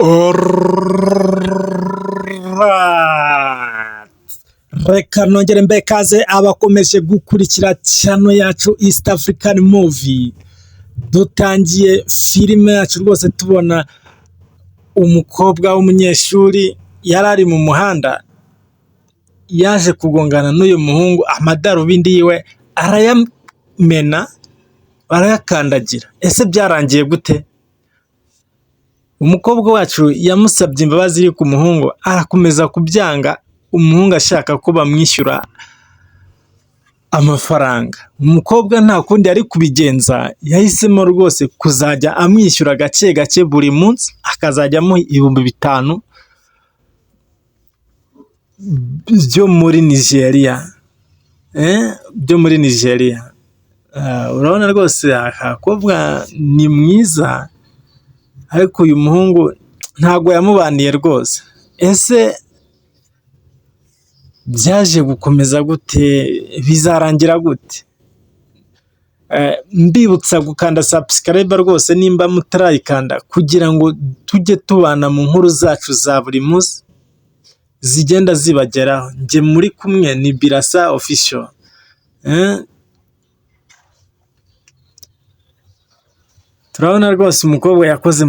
Alright. Reka nongere mbekaze abakomeje gukurikira channel yacu East African Movie. Dutangiye filime yacu rwose tubona umukobwa w'umunyeshuri yarari mu muhanda yaje kugongana n'uyu muhungu, amadarubindi yiwe arayamena arayakandagira. Ese byarangiye gute? Umukobwa wacu yamusabye imbabazi y'uko umuhungu arakomeza kubyanga, umuhungu ashaka ko bamwishyura amafaranga. Umukobwa nta kundi ari kubigenza, yahisemo rwose kuzajya amwishyura gake gake buri munsi, akazajya amuha 5,000 byo muri Nigeria. Byo muri Nigeria. Urabona rwose akakobwa ni mwiza, ariko uyu muhungu ntago yamubaniye rwose. Ese byaje gukomeza gute? Bizarangira gute? Mbibutsa gukanda subscribe rwose nimba mutarayikanda, kugira ngo tujye tubana mu nkuru zacu za buri munsi zigenda zibageraho. Nje muri kumwe ni Birasa Official. Turabona rwose umukobwa yakoze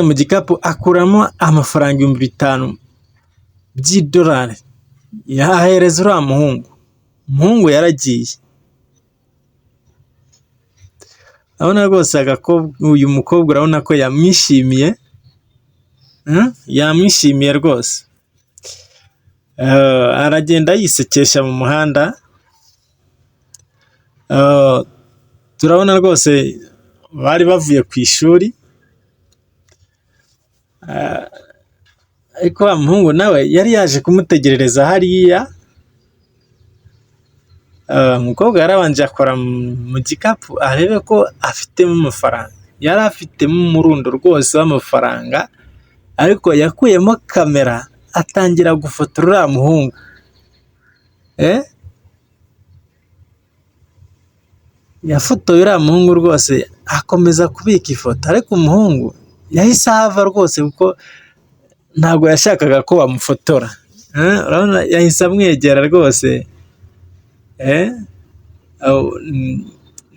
mu gikapu akuramo amafaranga 5,000 by'idolari, yahereza uriya umuhungu yaragiye. Urabona rwose uyu mukobwa urabona ko yamwishimiye, yamwishimiye rwose. Aragenda yisekesha mu muhanda. Turabona rwose bari bavuye ku ishuri, ariko wa muhungu nawe yari yaje kumutegerereza hariya. Umukobwa yarabanje akora mu gikapu arebe ko afitemo amafaranga. Yari afitemo umurundo rwose w'amafaranga, ariko yakuyemo kamera atangira gufotora uriya muhungu. Yafotoye uriya muhungu rwose akomeza kubika ifoto, ariko umuhungu yahise ahava rwose kuko ntabwo yashakaga ko bamufotora. Urabona yahise amwegera rwose.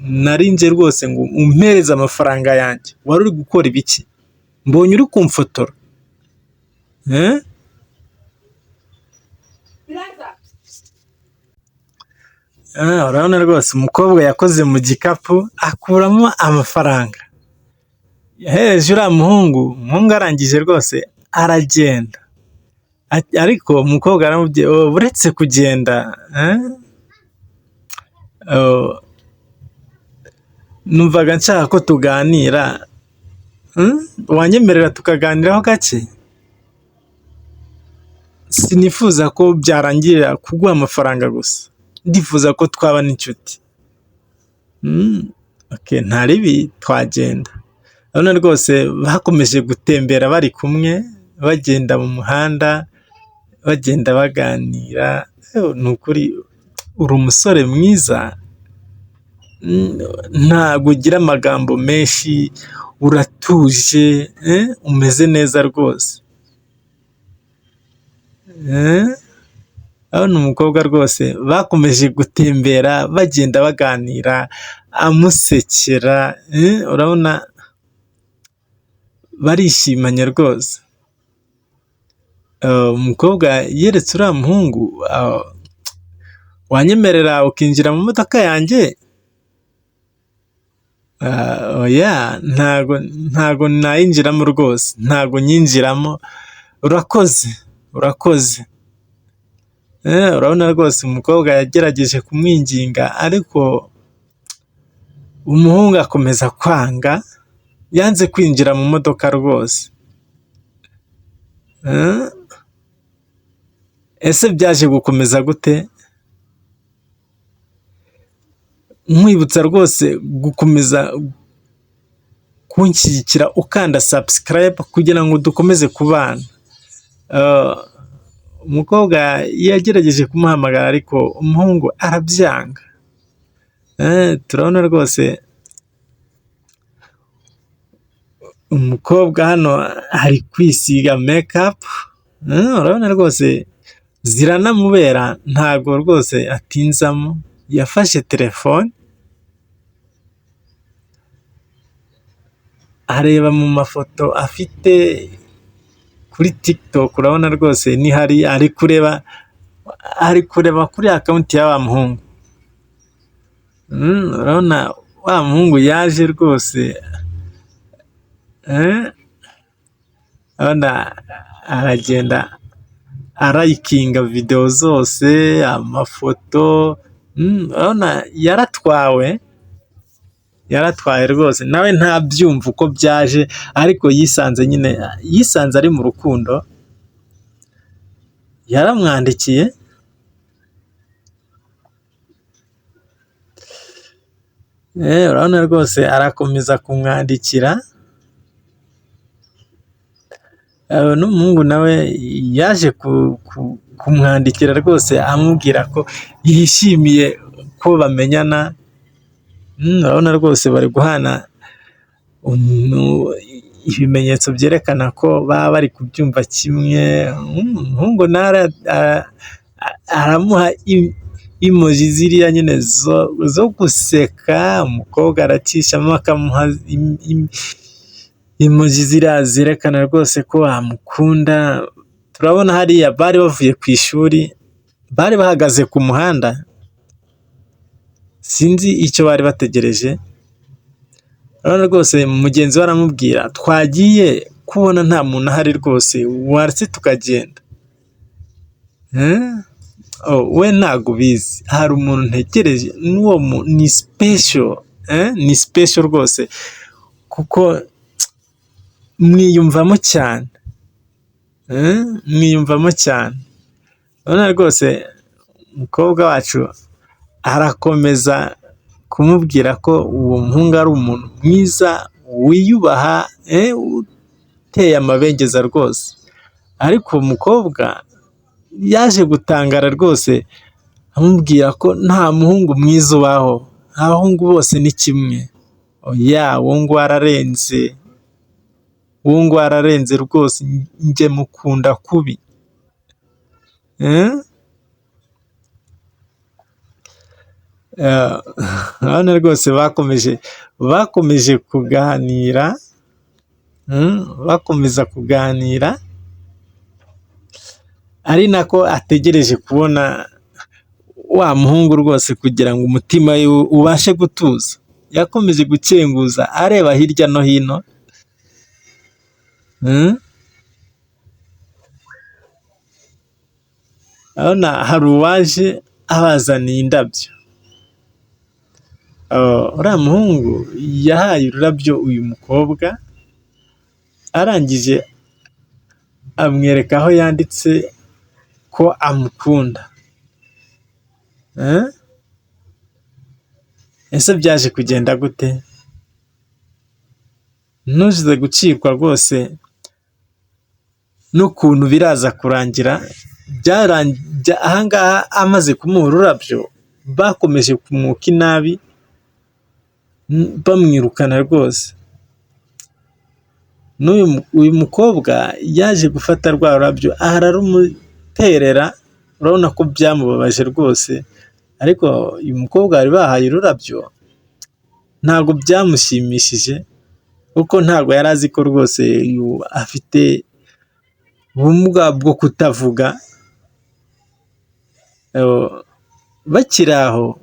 Narinje rwose ngo umpereze amafaranga yanjye, wari uri gukora ibiki? Mbonye uri kumfotora. Urabona rwose umukobwa yakoze mu gikapu akuramo amafaranga, yahereje uriya muhungu arangije rwose aragenda. Ariko umukobwa aramubwiye, uretse kugenda numvaga nshaka ko tuganira, wanyemerera tukaganiraho gake? Sinifuza ko byarangirira kuguha amafaranga gusa, ndifuza ko twaba n'inshuti. Nta ribi, twagenda. Urabona rwose bakomeje gutembera bari kumwe, bagenda mu muhanda, bagenda baganira. Ni ukuri uri umusore mwiza, ntabwo ugira amagambo menshi, uratuje, umeze neza rwose. Urabona umukobwa rwose bakomeje gutembera bagenda baganira, amusekera. Urabona barishimanye rwose. Umukobwa yeretse uriya muhungu, wanyemerera ukinjira mu modoka yanjye? Ntago nayinjiramo rwose, ntago nyinjiramo. Urakoze. Urabona rwose umukobwa yagerageje kumwinginga, ariko umuhungu akomeza kwanga, yanze kwinjira mu modoka rwose. Ese byaje gukomeza gute? Nkwibutsa rwose gukomeza kunshyigikira ukanda subscribe kugira ngo dukomeze kubana. Umukobwa yagerageje kumuhamagara, ariko umuhungu arabyanga. Turabona rwose umukobwa hano ari kwisiga makeup, urabona rwose ziranamubera, ntago rwose atinzamo. Yafashe telefone areba mu mafoto afite kuri TikTok, urabona rwose nihari ari kureba kuri akawunti ya wa muhungu. Urabona wa muhungu yaje rwose, urabona aragenda arayikinga video zose, amafoto, urabona yaratwaye rwose, nawe ntabyumva uko byaje, ariko yisanze ari mu rukundo. Yaramwandikiye, urabona rwose arakomeza kumwandikira. N'umuhungu nawe yaje kumwandikira rwose amubwira ko yishimiye ko bamenyana. Urabona rwose bari guhana ibimenyetso byerekana ko baba bari kubyumva kimwe. Umuhungu nawe aramuha emoji ziriya nyine zo guseka, umukobwa aracishamo akamuha emoji ziriya zerekana rwose ko amukunda. Turabona hariya bari bavuye ku ishuri, bari bahagaze ku muhanda, sinzi icyo bari bategereje. Urabona rwose mugenzi we aramubwira, twagiye kubona nta muntu ahari rwose, waretse tukagenda. We ntago ubizi, hari umuntu ntegereje, n'uwo ni special, ni special rwose, kuko mwiyumvamo cyane, urabona rwose umukobwa wacu arakomeza kumubwira ko uwo muhungu ari umuntu mwiza, wiyubaha, uteye amabengeza rwose. Ariko umukobwa yaje gutangara rwose, amubwira ko nta muhungu mwiza ubaho, abahungu bose ni kimwe. Wowe ngo wararenze rwose, njye mukunda kubi. Urabona rwose bakomeje kuganira, ari nako ategereje kubona wa muhungu rwose, kugira ngo umutima we ubashe gutuza. Yakomeje gucenguza areba hirya no hino. Urabona hari uwaje abazaniye indabyo. Uriya muhungu yahaye ururabyo uyu mukobwa, arangije amwereka aho yanditse ko amukunda. Ese byaje kugenda gute? Ntuzize gucikwa rwose n'ukuntu biraza kurangira. Ahangaha amaze kumuha ururabyo, bakomeje kumwuka inabi, bamwirukana rwose. Uyu mukobwa yaje gufata rwa rurabyo ararumuterera, urabona ko byamubabaje rwose. Ariko uyu mukobwa bari bahaye ururabyo, ntabwo byamushimishije, kuko ntabwo yari azi ko rwose afite ubumuga bwo kutavuga. Bakiri aho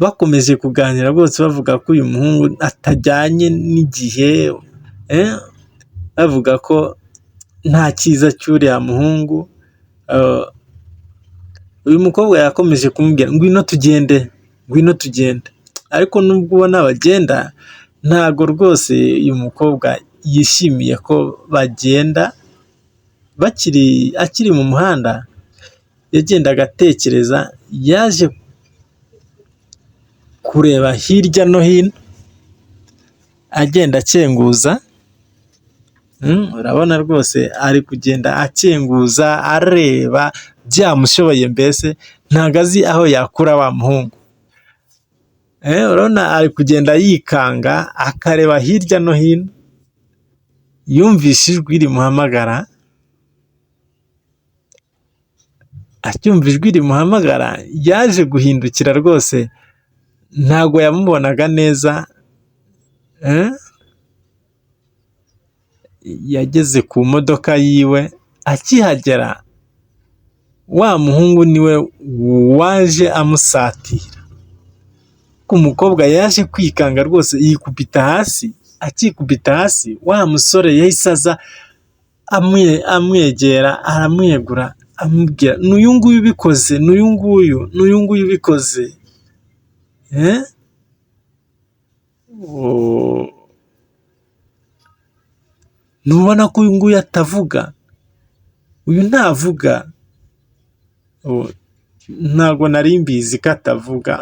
bakomeje kuganira bose, bavuga ko uyu muhungu atajyanye n'igihe, bavuga ko nta cyiza cy'uriya muhungu. Uyu mukobwa yakomeje kumubwira, ngwino tugende. Ariko nubwo ubona bagenda, ntago rwose uyu mukobwa yishimiye ko bagenda. Akiri mu muhanda, yagendaga atekereza, yaje kureba hirya no hino, agenda acenguza. Urabona rwose ari kugenda acenguza, areba, byamushoboye mbese ntago azi aho yakura wa muhungu. urabona ari kugenda yikanga akareba hirya no hino, yumvise ijwi rimuhamagara, acyumva ijwi rimuhamagara yaje guhindukira rwose, ntago yamubonaga neza, yageze ku modoka yiwe, akihagera wa muhungu niwe waje amusatira, ku mukobwa yaje kwikanga rwose yikubita hasi, akikubita hasi wa musore yahise aza amwegera, aramwegura amubwira n'uyu nguyu ubikoze, n'uyu nguyu ubikoze. Ntubona ko uyu nguyu atavuga, uyu ntavuga. Ntago nari mbizi ko atavuga,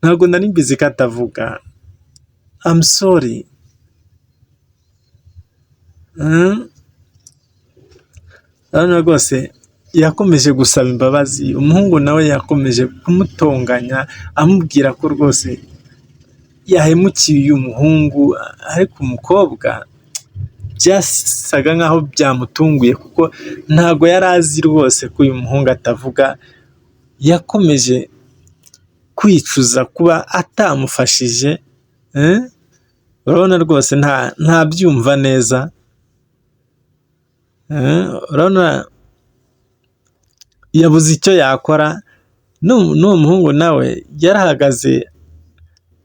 ntago nari mbizi ko atavuga, I'm sorry. Urabona rwose yakomeje gusaba imbabazi, umuhungu nawe yakomeje kumutonganya amubwira ko rwose yahemukiye uyu muhungu, ariko umukobwa byasaga nkaho byamutunguye kuko ntago yari azi rwose ko uyu muhungu atavuga, yakomeje kwicuza kuba atamufashije. Urabona rwose ntabyumva neza, urabona yabuze icyo yakora, n'uwo muhungu nawe yarahagaze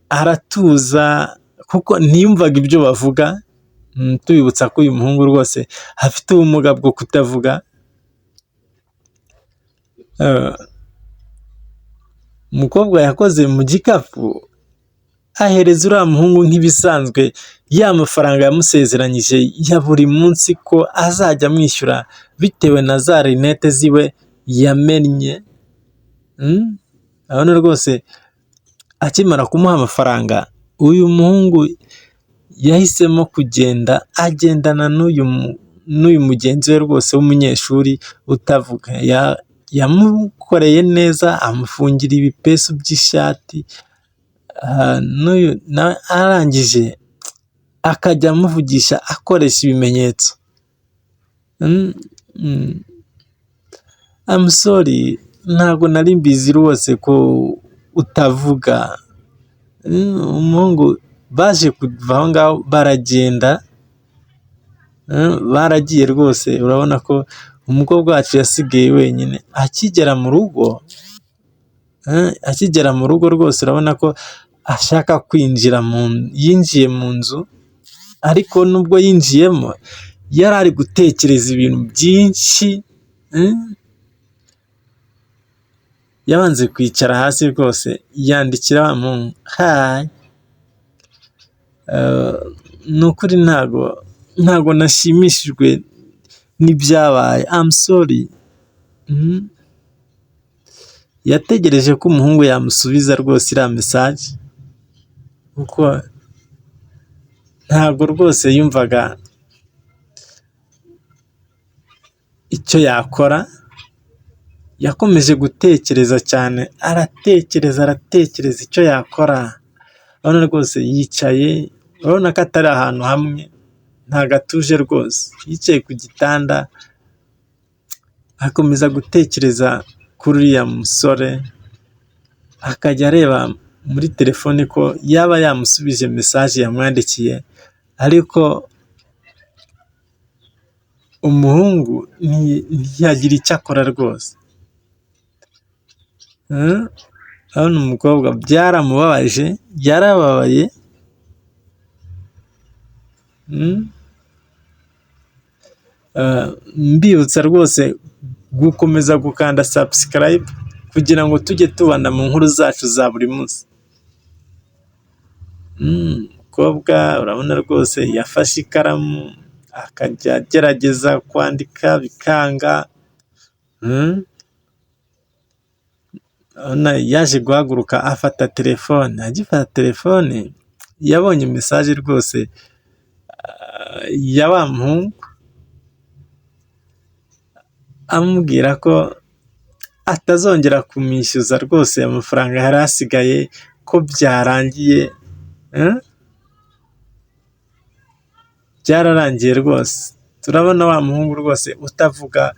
aratuza kuko ntiyumvaga ibyo bavuga. Tubibutsa ko uyu muhungu rwose afite ubumuga bwo kutavuga. Umukobwa yakoze mu gikapu ahereza uriya muhungu nk'ibisanzwe ya mafaranga yamusezeranyije ya buri munsi ko azajya amwishyura bitewe na za rinete ziwe yamennye. Urabona rwose akimara kumuha amafaranga, uyu muhungu yahisemo kugenda agendana n'uyu mugenzi we rwose w'umunyeshuri utavuga. Yamukoreye neza, amufungira ibipesu by'ishati, arangije akajya amuvugisha akoresha ibimenyetso. I'm sorry, ntabwo nari mbizi rwose ko utavuga. Umuhungu baje kuva aho ngaho baragenda, baragiye rwose. Urabona ko umukobwa wacu yasigaye wenyine. Akigera mu rugo rwose urabona ko ashaka kwinjira, yinjiye mu nzu, ariko nubwo yinjiyemo yari ari gutekereza ibintu byinshi. Yabanze kwicara hasi rwose yandikira wa muhungu, hayi, ni ukuri ntago nashimishijwe n'ibyabaye, I'm sorry. Yategereje ko umuhungu yamusubiza rwose iriya mesaje, kuko ntabwo rwose yumvaga icyo yakora. Yakomeje gutekereza cyane, aratekereza icyo yakora. Urabona rwose yicaye, urabona ko atari ahantu hamwe, ntago atuje rwose. Yicaye ku gitanda akomeza gutekereza kuri uriya musore, akajya areba muri telefone ko yaba yamusubije mesaje yamwandikiye, ariko umuhungu ntiyagira icyo akora rwose. Urabona umukobwa byaramubabaje, yarababaye. Mbibutsa rwose gukomeza gukanda subscribe kugira ngo tujye tubana mu nkuru zacu za buri munsi. Umukobwa urabona rwose yafashe ikaramu akajya agerageza kwandika bikanga. Yaje guhaguruka afata telefone, agifata telefone yabonye mesaje rwose ya wa muhungu amubwira ko atazongera kumwishyuza rwose amafaranga yari asigaye, ko byarangiye, byararangiye rwose. Turabona wa muhungu rwose utavuga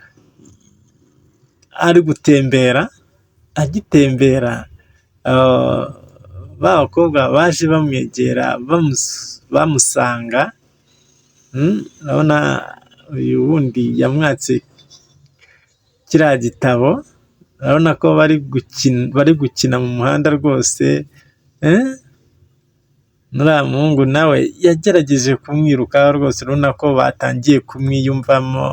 ari gutembera, agitembera ba bakobwa baje bamwegera bamusanga, urabona uyu wundi yamwatse kiriya gitabo, urabona ko bari gukina mu muhanda rwose, nuriya muhungu nawe yagerageje kumwirukaho rwose, urabona ko batangiye kumwiyumvamo,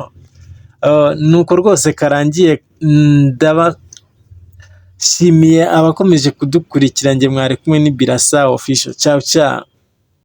nuko rwose karangiye. Ndabashimiye abakomeje kudukurikira, njye mwari kumwe n'Ibirasa Official. Ciao ciao.